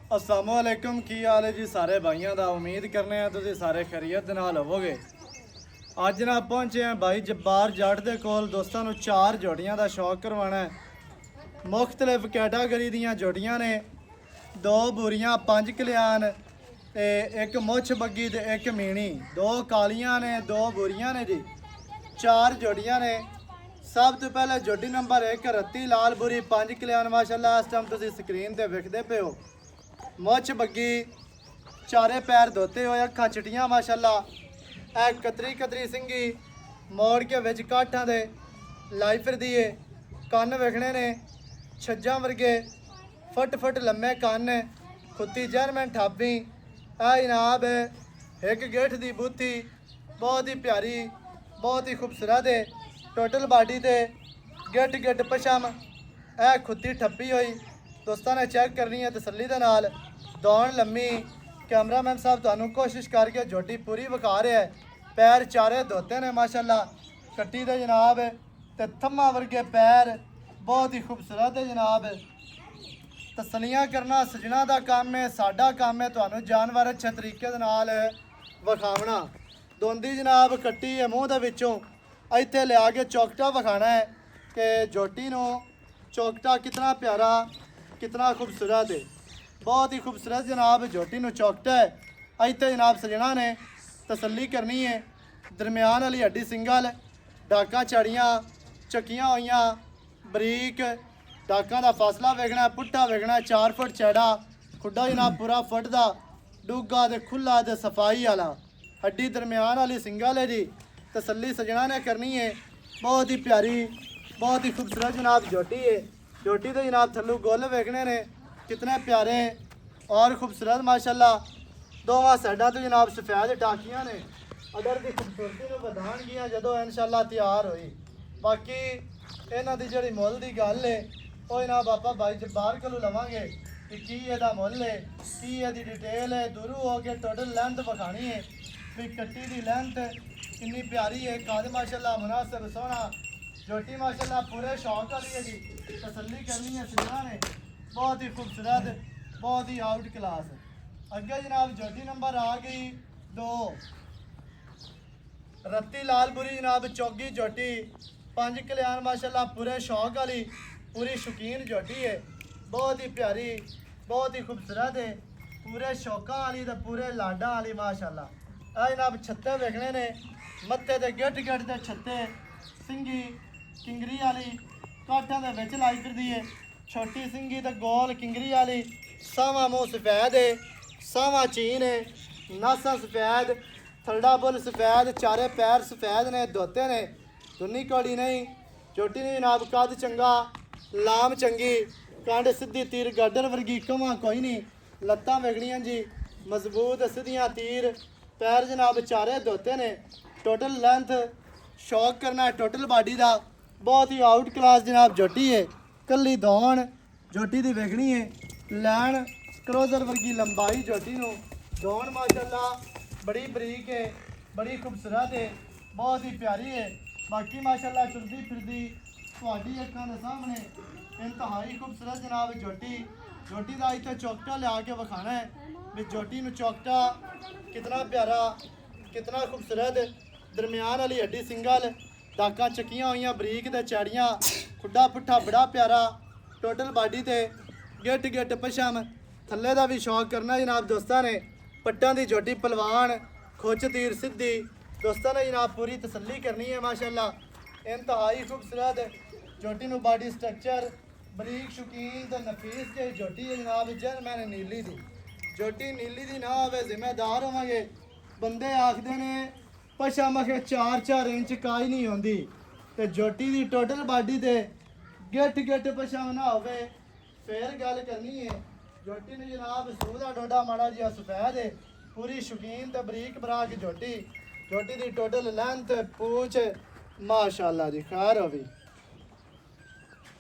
अस्सलामुअलैकुम की हाल है जी सारे भाइयों का। उम्मीद करने हैं तुम सारे खैरियत दे नाल होवोगे। अज ना पहुंचे हैं भाई जब्बार जट दे कोल। दोस्तों नूं 4 जोड़ियां का शौक करवाना है। मुख्तलिफ कैटागरी दियां जोड़ियां ने, 2 बुरियां 5 कल्याण ते एक मुछ बग्गी ते एक मीणी। 2 कालियां ने 2 बुरियां ने जी, 4 जोड़ियां ने। सब तो पहले जोड़ी नंबर 1 रत्ती लाल बुरी 5 कल्याण माशाअल्लाह इस टाइम तुम स्क्रीन पर वेखते पे हो। मुछ बग्गी, चारे पैर धोते हुए, अखा चिटियां माशाअल्लाह। ए कतरी कतरी सिंगी मोड़ के विच काठां दे लाई फिरदी है। कन्न वेखने ने छज्जां वर्गे फट फट लम्मे कन्न, खुत्ती जरमन ठाबी। ए जनाब एक गेठ दी बूथी बहुत ही प्यारी, बहुत ही खूबसूरत है। टोटल बाडी ते गिट गिट पशम, ए खुत्ती ठप्पी हुई। दोस्तों ने चेक करनी है तसल्ली दे नाल। दौड़ लम्मी, कैमरामैन साहब तुहानू कोशिश करके जोटी पूरी विखा रहे हैं। पैर चारे धोते ने माशाअल्लाह, कट्टी दे जनाब ते थम्मा वर्गे पैर, बहुत ही खूबसूरत है जनाब। तसलियां करना सजना का काम है, साडा काम है तुहानू जानवर अच्छे तरीके दे नाल विखावना। दोंदी जनाब कट्टी है मूँह दे विचों, इत्थे लिया के चौकटा विखाना है कि जोटी नू चौकटा कितना प्यारा, कितना खूबसूरत है। बहुत ही खूबसूरत जनाब जोटी नू चौकटा है। इत्थे जनाब सजना ने तसल्ली करनी है। दरम्यान वाली हड्डी सिंगल, डाकां चढ़ियाँ चक्कियां हुई बरीक। डाकां का फासला वेखना, पुट्ठा वेखना 4 फुट चैड़ा। खुड्डा जनाब पूरा फुट का डूगा ते खुला ते सफाई वाला। हड्डी दरम्यान वाली सिंगल है जी। तसल्ली सजना ने करनी है। बहुत ही प्यारी, बहुत ही खूबसूरत जनाब जोटी है। जोटी तो जनाब थल्लू गुल वेखने ने कितने प्यारे और खूबसूरत माशाअल्लाह। दोवां साइडां तो जनाब सफेद टाकियां ने, अदर की खूबसूरती को वधाणगियां जदों इंशाअल्लाह तैयार होई। बाकी इन्हां दी जिहड़ी मुੱਲ दी गल है वो जनाब आपां भाई जब्बार कोलों लवांगे कि की इहदा मुੱਲ है, की इहदी डिटेल है। दूरों हो के टोटल लेंथ विखानी है भी कट्टी दी लेंथ कितनी प्यारी है। कद माशाअल्लाह मुनासिब सोहना, जोटी माशाअल्लाह पूरे शौक वाली है जी। तसल्ली करनी है सिजना ने, बहुत ही खूबसूरत, बहुत ही आउट क्लास। अगे जनाब जोटी नंबर आ गई 2 रत्ती लाल बुरी जनाब चौगी जोटी 5 कल्याण माशाअल्लाह पूरे शौक वाली, पूरी शौकीन जोटी है। बहुत ही प्यारी, बहुत ही खूबसूरत है, पूरे शौकों वाली तो पूरे लाडा वाली माशाअल्लाह। आ जनाब छत्ते वेखने ने, मत्थे ते गिट गिट ते छत्ते सिंगी किंगरी वाली काठां दे विच लाई फिरदी है। छोटी सिंगी तो गोल किंगरी वाली, सावा मूँह सफेद है, सावा चीन है, नासा सफेद, थलड़ा बुल सफेद, चारे पैर सफेद ने, धोते ने, दुनी कौड़ी नहीं। चोटी ने जनाब कद चंगा, लाम चंगी, कंड सीधी तीर गार्डन वर्गी कमा कोई नहीं। लत्तां वेखनियां जी मजबूत सीधियां तीर, पैर जनाब चारे धोते ने। टोटल लेंथ शौक करना है टोटल बाडी का, बहुत ही आउट क्लास जनाब जोटी है। कली दौड़ जोटी की वेखनी है, लैन क्रोजर वर्गी लंबाई जोटी नूं। दौड़ माशाअल्लाह बड़ी बरीक है, बड़ी खूबसूरत है, बहुत ही प्यारी है। बाकी माशाअल्लाह चलती फिरदी तुहाडी अखां दे सामने इंतहाई खूबसूरत जनाब जोटी। जोटी का इत्थे चौकटा लिया के विखाना है भी जोटी नूं चौकटा कितना प्यारा, कितना खूबसूरत। दरम्यान वाली हड्डी सिंगल, डाकां चक्कियां हुई बरीक ते चैड़ियां, खुड्डा पुट्ठा बड़ा प्यारा। टोटल बाडी ते गिट गिट पशम, थल्ले का भी शौक करना जनाब दोस्तों ने। पट्टां दी जोटी पलवान, खुच तीर सीधी। दोस्तों ने जनाब पूरी तसल्ली करनी है माशाअल्लाह। इंतहाई खूबसूरत जोटी नूं बाडी स्ट्रक्चर बरीक शौकीन ते नफीस जी जोटी है जनाब। जन मैंने नीली दी जोटी नीली दी ना होवे जिम्मेदार होवांगे। बंदे आखदे ने पशम आखे 4-4 इंच काई नहीं होंदी, ते जोटी दी टोटल बाडी ते गिट गिट पशम ना होवे फिर गल करनी है। जोटी ने जनाब सूह दा डोडा माड़ा जिहा सफेद है, पूरी शौकीन ते बरीक बराक जोटी। जोटी दी टोटल लेंथ पूछ माशाअल्लाह जी खैर होवी।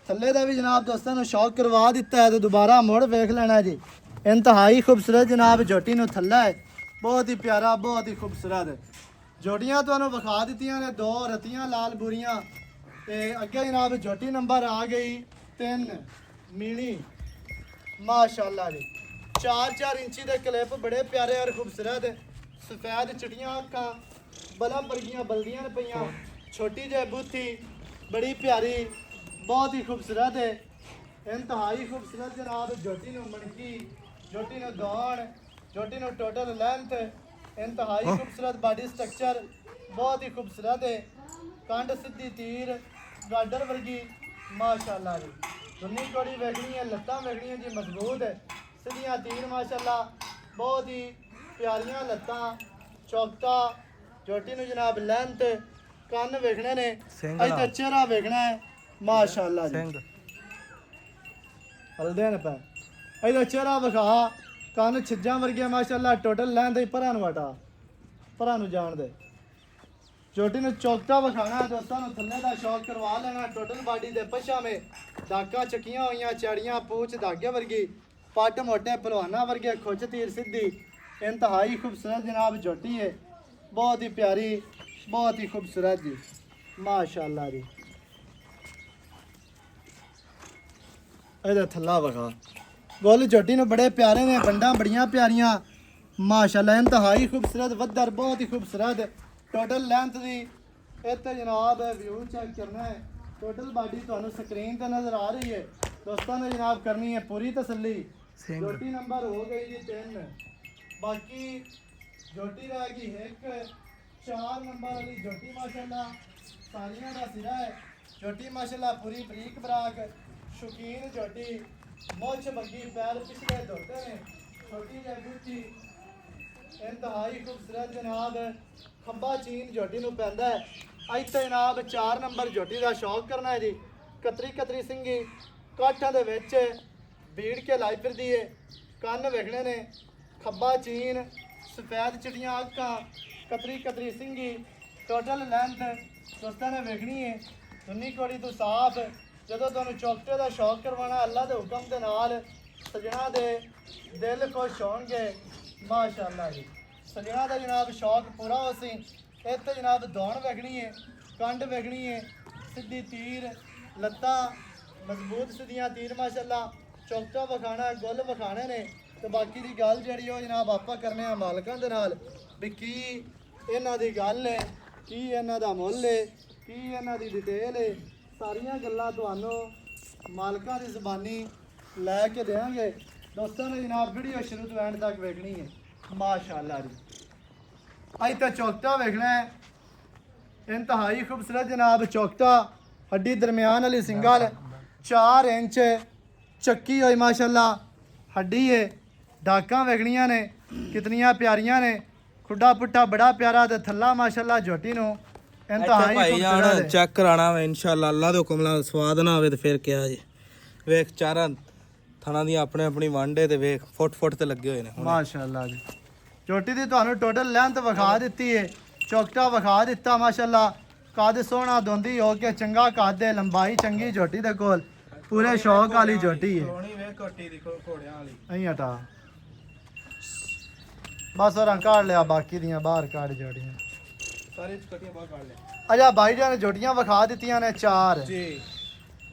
थल्ले का भी जनाब दोस्तों ने शौक करवा दिता है तो दोबारा मुड़ वेख लेना जी। इंतहाई खूबसूरत जनाब जोटी नूं थल्ला है, बहुत ही प्यारा, बहुत ही खूबसूरत। जोटियां तुहानूं विखा दित्तियां ने 2 रत्तियां लाल बुरियां ते अगे जनाब जोटी नंबर आ गई 3 मीणी माशाअल्लाह जी। 4-4 इंची दे क्लिप बड़े प्यारे और खूबसूरत सफेद चिटियां अखां बल्ब वर्गियां बल्दियां ने पईयां छोटी जे बूथी बड़ी प्यारी बहुत ही खूबसूरत है इंतहाई खूबसूरत जनाब झोटी नूं मणकी झोटी नूं दौड़ झोटी नूं टोटल लेंथ इंतहाई खूबसूरत बॉडी स्ट्रक्चर बहुत ही खूबसूरत है कंड सीधी तीर गाडर वर्गी माशाअल्लाह जी दुनी कोड़ी वेखनी है लत्तां वेखनी जी मजबूत है सीधियां तीर माशाअल्लाह बहुत ही प्यारियां लत्तां चौकता झोटी नूं जनाब लेंथ ਕੰਨ ਵੇਖਣੇ ਨੇ ਅੱਜ ਤਾਂ ਚਿਹਰਾ ਵੇਖਣਾ ਹੈ ਮਾਸ਼ਾਅੱਲਾ ਜੀ ਹਲਦੇ ਨੇ ਪੈ ਅੱਜ ਤਾਂ ਚਿਹਰਾ ਵਿਖਾ ਕੰਨ ਛਿੱਜਾਂ ਵਰਗੇ ਮਾਸ਼ਾਅੱਲਾ ਟੋਟਲ ਲੈਂਦੇ ਪਰਾਂ ਨੂੰ ਵਟਾ ਪਰਾਂ ਨੂੰ ਜਾਣ ਦੇ ਛੋਟੀ ਨੂੰ ਚੌਕਤਾ ਵਿਖਾਣਾ ਦੋਸਤਾਂ ਨੂੰ ਥੱਲੇ ਦਾ ਸ਼ੌਕ ਕਰਵਾ ਲੈਣਾ ਟੋਟਲ ਬਾਡੀ ਦੇ ਪਛਾਵੇਂ ਦਾਕਾਂ ਚੱਕੀਆਂ ਹੋਈਆਂ ਚੜੀਆਂ ਪੂਛ ਧਾਗੇ ਵਰਗੀ ਪੱਟ ਮੋਟੇ ਪਹਿਲਵਾਨਾਂ ਵਰਗੇ ਖੁੱਚ ਤੀਰ ਸਿੱਧੀ ਇੰਤਹਾਈ ਖੂਬਸੂਰਤ ਜਨਾਬ ਝੋਟੀ ਹੈ ਬਹੁਤ ਹੀ ਪਿਆਰੀ बहुत ही खूबसूरत जी माशाअल्लाह जी इधर थल्ला वखा गोल झोटी ने बड़े प्यारे ने बंडा बड़ियां प्यारियां माशाअल्लाह इंतहाई खूबसूरत वदर बहुत ही खूबसूरत टोटल लेंथ दी इत्ते जनाब व्यू चेक करना है टोटल बॉडी तुहानू स्क्रीन ते नजर आ रही है दोस्तों ने जनाब करनी है पूरी तसल्ली झोटी नंबर हो गई जी 3 बाकी झोटी रह गई 1 4 नंबर वाली झोटी माशाअल्लाह सारियां दा सिरा है झोटी माशाअल्लाह पूरी बरीक बराक शौकीन झोटी मोछ बग्गी पैर पिछले धोते ने छोटी जे बूटी इंतहाई खूबसूरत जनाब खंबा चीन झोटी नूं पैंदा है अज ते जनाब 4 नंबर झोटी दा शौक करना है जी कतरी कतरी सिंगी काठां दे विच भीड़ के लाई फिरदी है ਕੰਨ ਵੇਖਣੇ ਨੇ खब्बा चीन सफेद चिटियां अखां कतरी कतरी सिंगी टोटल लेंथ दोस्तों ने वेखनी है दुनी कोड़ी तो साफ जो तुम चौकटे का शौक करवाना अल्लाह के हुक्म के नाल सजना दे दिल खुश होंगे माशाअल्लाह जी सजना का जनाब शौक पूरा हो सी इत्ते जनाब दौड़ वेखनी है कंड वेखनी है सीधी तीर लत्तां मजबूत सीधियां तीर माशाअल्लाह चौकटा विखाना गुल विखाने ने तो बाकी की गल जी जनाब आप करने मालकों के नाल भी की इन्हां दी गल है की इन्हां दा मुल है की इन्हां दी डिटेल है सारियां गल्लां तुहानू मालकां दी ज़बानी लैके देंगे दोस्तों ने जनाब वीडियो शुरू तो एंड तक वेखनी है माशाअल्लाह जी अज तो चौकटा वेखना है इंतहाई खूबसूरत जनाब चौकटा हड्डी दरम्यान वाली सिंगल 4 इंच चक्की हुई माशाअल्लाह हड्डी है डाकां वेखनियां ने कितनियां प्यारियां ने खुड्डा पुट्टा बड़ा प्यारा ते थल्ला माशाअल्लाह झोटी नु इंतहाई भाई जान चेक कराना वे इंशाअल्लाह अल्लाह दे हुक्म नाल स्वाद ना आवे ते फिर क्या जी वेख चारा थणा दी अपने अपनी वांडे ते वेख फुट ते लगे हुए ने माशाअल्लाह जी झोटी दी तुहानू टोटल लेंथ विखा दित्ती है चौकटा विखा दित्ता माशाअल्लाह कद सोहना दोंदी हो के चंगा कद है लंबाई चंगी झोटी दे कोल पूरे शौक वाली झोटी है सोहनी वे कोटी दी घोड़ियां वाली अहीं हटा बस और काट लिया बाकी दियां बाहर काट जोड़ियां सारे कटियां बाहर काट ले अच्छा भाई जान झोटियां विखा दित्तियां ने 4 जी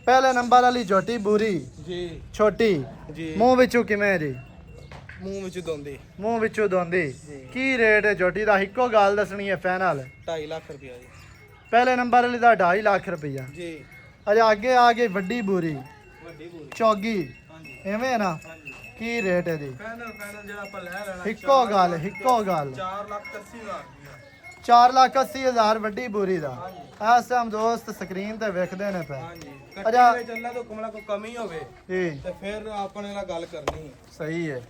पहले नंबर वाली झोटी बूरी जी छोटी जी मुंह विचों किवें जी मूंह विच दोंदी मुंह विचों दोंदी की रेट है झोटी दा इक्को गल दसनी है फाइनल 2.5 लाख रुपया जी पहले नंबर वाली दा 2.5 लाख रुपया जी अच्छा आगे आ गई वड्डी बूरी ਵੱਡੀ ਬੂਰੀ चौगी ਹਾਂਜੀ एवें है ना ਹਾਂਜੀ की रेट है दी ਫਾਈਨਲ ਜਿਹੜਾ ਆਪਾਂ ਲੈ ਲੈਣਾ इक्को गल 4,80,000 4,80,000 ਵੱਡੀ ਬੂਰੀ ਦਾ ਇਸ ਟਾਈਮ ਦੋਸਤ ਸਕਰੀਨ ਤੇ ਵੇਖਦੇ ਨੇ ਪਏ ਹਾਂਜੀ ਅੱਛਾ। ਕੱਟੀ ਵਿੱਚ ਅੱਲਾ ਤੋਂ ਕਮਲਾ ਕੋਈ ਕਮੀ ਹੋਵੇ ਜੀ ਤੇ ਫਿਰ ਆਪਣੇ ਨਾਲ ਗੱਲ ਕਰਨੀ ਹੈ ਸਹੀ ਹੈ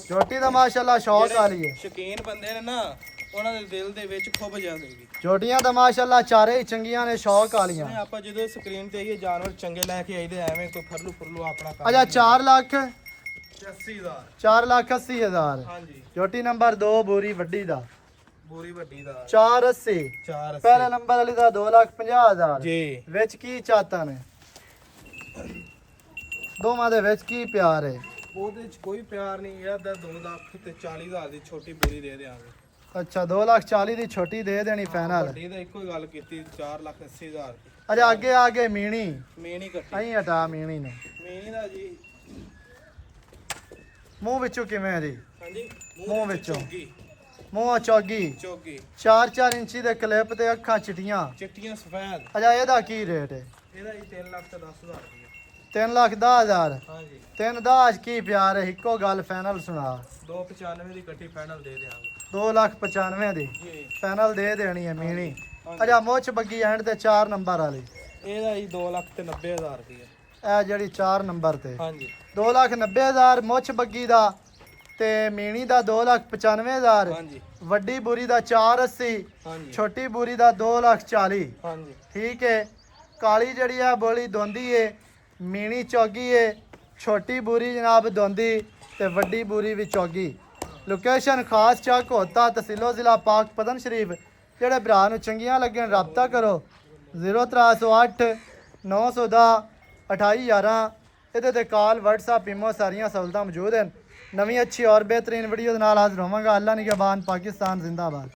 ਛੋਟੀ ਦਾ ਮਾਸ਼ਾਅੱਲਾ ਸ਼ੌਕ ਵਾਲੀ ਹੈ ਸ਼ੌਕੀਨ ਬੰਦੇ ਨੇ ਨਾ ਉਹਨਾਂ ਦੇ ਦਿਲ ਦੇ ਵਿੱਚ ਖੁੱਭ ਜਾਂਦੀ ਛੋਟੀਆਂ ਦਾ ਮਾਸ਼ਾਅੱਲਾ ਚਾਰੇ ਹੀ ਚੰਗੀਆਂ ਨੇ ਸ਼ੌਕ ਵਾਲੀਆਂ ਆਪਾਂ ਜਦੋਂ ਸਕਰੀਨ ਤੇ ਇਹ ਜਾਨਵਰ ਚੰਗੇ ਲੈ ਕੇ ਆਈਦੇ ਐਵੇਂ ਕੋਈ ਫਰਲੂ ਆਪਣਾ ਕੰਮ ਅੱਛਾ 80,000 4,80,000 ਹਾਂਜੀ ਛੋਟੀ ਨੰਬਰ 2 ਬੂਰੀ ਵੱਡੀ ਦਾ ਬੂਰੀ ਵੱਡੀ ਦਾ 4,80 4 ਪਹਿਲੇ ਨੰਬਰ ਵਾਲੀ ਦਾ 2,50,000 ਜੀ ਵਿੱਚ ਕੀ ਚਾਹਤਾ ਨੇ ਦੋਵਾਂ ਦੇ ਵਿੱਚ ਕੀ ਪਿਆਰ ਹੈ ਉਹਦੇ ਚ ਕੋਈ ਪਿਆਰ ਨਹੀਂ ਇਹਦਾ 2 ਲੱਖ ਤੇ 40,000 ਦੀ ਛੋਟੀ ਬੂਰੀ ਦੇ ਦੇਾਂਗੇ ਅੱਛਾ 2,40,000 ਦੀ ਛੋਟੀ ਦੇ ਦੇਣੀ ਫਾਈਨਲ ਵੱਡੀ ਦਾ ਇੱਕੋ ਹੀ ਗੱਲ ਕੀਤੀ 4,80,000 ਅੱਛਾ ਅੱਗੇ ਆ ਗਏ ਮੀਣੀ ਮੇਨੀ ਕੱਟੀ ਅਹੀਂ ਹਟਾ ਮੀਣੀ ਨੂੰ ਮੇਨੀ ਦਾ ਜੀ ਮੂੰਹ ਵਿੱਚੋਂ ਕਿਵੇਂ ਹੈ ਜੀ? ਹਾਂਜੀ ਮੂੰਹ ਵਿੱਚੋਂ ਮੂੰਹ ਚੌਗੀ ਚੌਗੀ 4-4 ਇੰਚੀ ਦੇ ਕਲਿੱਪ ਤੇ ਅੱਖਾਂ ਚਿੱਟੀਆਂ। ਚਿੱਟੀਆਂ ਸਫੈਦ। ਅੱਛਾ ਇਹਦਾ ਕੀ ਰੇਟ ਹੈ? ਇਹਦਾ ਜੀ 3 ਲੱਖ ਤੇ 10,000 ਰੁਪਏ। 3,10,000। ਹਾਂਜੀ 3,10,000 ਕੀ ਪਿਆਰ ਹੈ? ਇੱਕੋ ਗੱਲ ਫਾਈਨਲ ਸੁਣਾ। 295 ਦੀ ਇਕੱਠੀ ਫਾਈਨਲ ਦੇ ਦਿਆਂਗੇ। 2,95,000 ਦੀ ਜੀ ਫਾਈਨਲ ਦੇ ਦੇਣੀ ਹੈ ਮੀਣੀ। ਅੱਛਾ ਮੁੱਛ ਬੱਗੀ ਐਂਡ ਤੇ 4 ਨੰਬਰ ਵਾਲੀ ਇਹਦਾ ਜੀ 2 ਲੱਖ ਤੇ 90,000 ਰੁਪਏ। ਇਹ ਜਿਹੜੀ 4 ਨੰਬਰ ਤੇ ਹਾਂਜੀ 2,90,000 ਮੁੱਛ ਬੱਗੀ ਦਾ ਤੇ ਮੀਣੀ ਦਾ 2,95,000। ਹਾਂਜੀ ਵੱਡੀ ਬੂਰੀ ਦਾ 480। ਹਾਂਜੀ ਛੋਟੀ ਬੂਰੀ ਦਾ 2,40,000। ਹਾਂਜੀ ਠੀਕ ਹੈ। ਕਾਲੀ ਜਿਹੜੀ ਆ ਬੋਲੀ ਦੋਂਦੀ ਏ, ਮੀਣੀ ਚੌਗੀ ਏ, ਛੋਟੀ ਬੂਰੀ ਜਨਾਬ ਦੋਂਦੀ ਤੇ ਵੱਡੀ ਬੂਰੀ ਵੀ ਚੌਗੀ। ਲੋਕੇਸ਼ਨ ਖਾਸ ਚੱਕ ਹੋਤਾ ਤਹਿਸੀਲੋ ਜ਼ਿਲ੍ਹਾ ਪਾਕ ਪਤਨ ਸ਼ਰੀਫ। ਜਿਹੜੇ ਭਰਾ ਨੂੰ ਚੰਗੀਆਂ ਲੱਗਣ ਰਾਬਤਾ ਕਰੋ 0308 910 2811। ਇਹਦੇ ਤੇ ਕਾਲ WhatsApp ਇਮੋ ਸਾਰੀਆਂ ਸਹੂਲਤਾਂ ਮੌਜੂਦ ਹਨ। ਨਵੀਂ ਅੱਛੀ ਔਰ ਬਿਹਤਰੀਨ ਵੀਡੀਓ ਦੇ ਨਾਲ ਹਾਜ਼ਰ ਹੋਵਾਂਗਾ। ਅੱਲਾ ਨਿਗਹਬਾਨ, ਪਾਕਿਸਤਾਨ ਜ਼ਿੰਦਾਬਾਦ।